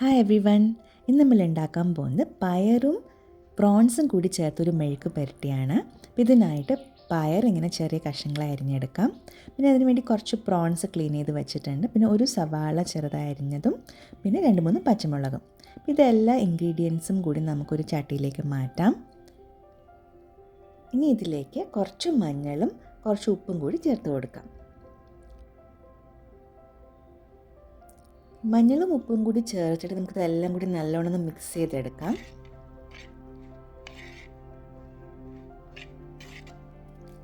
Hi every one. ഇന്ന് നമ്മൾ ഉണ്ടാക്കാൻ പോകുന്നത് പയറും പ്രോൺസും കൂടി ചേർത്തൊരു മെഴുക്ക് പുരട്ടിയാണ്. അപ്പോൾ ഇതിനായിട്ട് പയർ ഇങ്ങനെ ചെറിയ കഷ്ണങ്ങളായി അരിഞ്ഞെടുക്കാം. പിന്നെ അതിന് വേണ്ടി കുറച്ച് പ്രോൺസ് ക്ലീൻ ചെയ്ത് വെച്ചിട്ടുണ്ട്. പിന്നെ ഒരു സവാള ചെറുതായി അരിഞ്ഞതും പിന്നെ 2-3 പച്ചമുളകും. ഇതെല്ലാ ഇൻഗ്രീഡിയൻസും കൂടി നമുക്കൊരു ചട്ടിയിലേക്ക് മാറ്റാം. ഇനി ഇതിലേക്ക് കുറച്ച് മഞ്ഞളും കുറച്ച് ഉപ്പും കൂടി ചേർത്ത് കൊടുക്കാം. മഞ്ഞളും ഉപ്പും കൂടി ചേർത്തിട്ട് നമുക്കിതെല്ലാം കൂടി നല്ലോണം മിക്സ് ചെയ്തെടുക്കാം.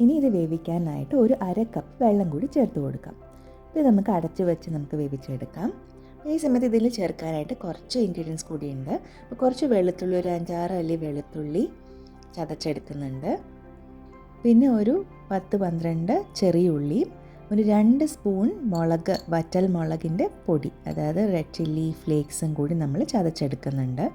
ഇനി ഇത് വേവിക്കാനായിട്ട് ഒരു 1/2 കപ്പ് വെള്ളം കൂടി ചേർത്ത് കൊടുക്കാം. ഇത് നമുക്ക് അടച്ച് വെച്ച് നമുക്ക് വേവിച്ചെടുക്കാം. ഈ സമയത്ത് ഇതിൽ ചേർക്കാനായിട്ട് കുറച്ച് ഇൻഗ്രീഡിയൻസ് കൂടിയുണ്ട്. അപ്പോൾ കുറച്ച് വെളുത്തുള്ളി, ഒരു 5-6 അല്ലി വെളുത്തുള്ളി ചതച്ചെടുക്കുന്നുണ്ട്. പിന്നെ ഒരു 10-12 ചെറിയ ഉള്ളിയും ഒരു 2 സ്പൂൺ വറ്റൽ മുളകിൻ്റെ പൊടി, അതായത് റെഡ് ചില്ലി ഫ്ലേക്സും കൂടി നമ്മൾ ചതച്ചെടുക്കുന്നുണ്ട്.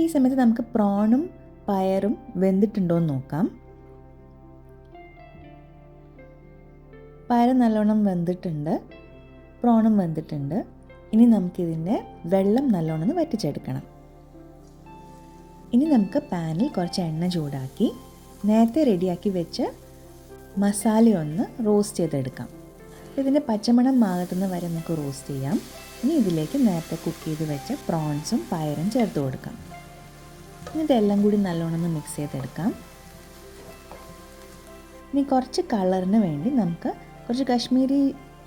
ഈ സമയത്ത് നമുക്ക് പ്രോണും പയറും വെന്തിട്ടുണ്ടോ എന്ന് നോക്കാം. പയർ നല്ലോണം വെന്തിട്ടുണ്ട്, പ്രോണും വെന്തിട്ടുണ്ട്. ഇനി നമുക്കിതിൻ്റെ വെള്ളം നല്ലോണം വറ്റിച്ചെടുക്കണം. ഇനി നമുക്ക് പാനിൽ കുറച്ച് എണ്ണ ചൂടാക്കി നേരത്തെ റെഡിയാക്കി വെച്ച് മസാലയൊന്ന് റോസ്റ്റ് ചെയ്തെടുക്കാം. ഇതിൻ്റെ പച്ചമണം മാറുന്ന വരെ നമുക്ക് റോസ്റ്റ് ചെയ്യാം. ഇനി ഇതിലേക്ക് നേരത്തെ കുക്ക് ചെയ്ത് വെച്ച പ്രോൺസും പയറും ചേർത്ത് കൊടുക്കാം. ഇനി ഇതെല്ലാം കൂടി നല്ലോണം മിക്സ് ചെയ്തെടുക്കാം. ഇനി കുറച്ച് കളറിന് വേണ്ടി നമുക്ക് കുറച്ച് കാശ്മീരി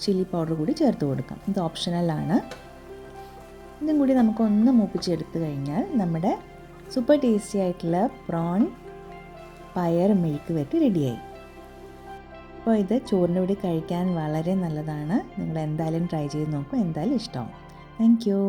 ചില്ലി പൗഡർ കൂടി ചേർത്ത് കൊടുക്കാം. ഇത് ഓപ്ഷണലാണ്. ഇതും കൂടി നമുക്കൊന്ന് മൂപ്പിച്ചെടുത്ത് കഴിഞ്ഞാൽ നമ്മുടെ സൂപ്പർ ടേസ്റ്റി ആയിട്ടുള്ള പ്രോൺ പയർ മെഴുക്ക് പുരട്ടി റെഡിയായി. അപ്പോൾ ഇത് ചോറിൻ്റെ കൂടി കഴിക്കാൻ വളരെ നല്ലതാണ്. നിങ്ങൾ എന്തായാലും ട്രൈ ചെയ്ത് നോക്കൂ, എന്തായാലും ഇഷ്ടമാവും. Thank you.